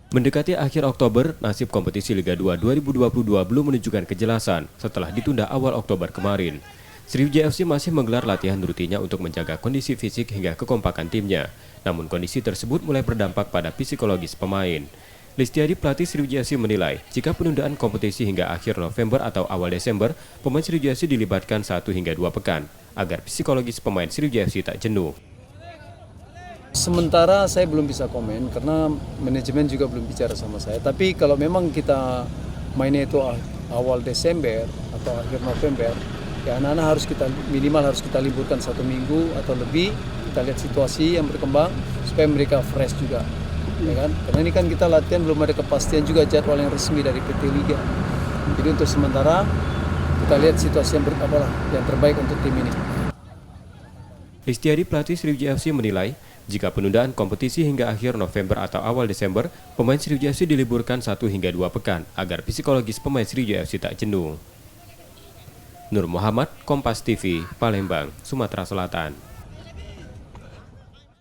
Mendekati akhir Oktober, nasib kompetisi Liga 2 2022 belum menunjukkan kejelasan setelah ditunda awal Oktober kemarin. Sriwijaya FC masih menggelar latihan rutinnya untuk menjaga kondisi fisik hingga kekompakan timnya. Namun kondisi tersebut mulai berdampak pada psikologis pemain. Listiadi, pelatih Sriwijaya FC, menilai jika penundaan kompetisi hingga akhir November atau awal Desember, pemain Sriwijaya FC dilibatkan 1 hingga 2 pekan agar psikologis pemain Sriwijaya FC tak jenuh. Sementara saya belum bisa komen karena manajemen juga belum bicara sama saya. Tapi kalau memang kita mainnya itu awal Desember atau akhir November, ya anak-anak minimal harus kita liburkan 1 minggu atau lebih. Kita lihat situasi yang berkembang supaya mereka fresh juga, ya kan? Karena ini kan kita latihan belum ada kepastian juga jadwal yang resmi dari PT Liga. Jadi untuk sementara kita lihat situasi yang terbaik untuk tim ini. Listiadi, pelatih Sriwijaya FC, menilai jika penundaan kompetisi hingga akhir November atau awal Desember, pemain Sriwijaya FC diliburkan 1 hingga 2 pekan agar psikologis pemain Sriwijaya FC tak jenuh. Nur Muhammad, Kompas TV, Palembang, Sumatera Selatan.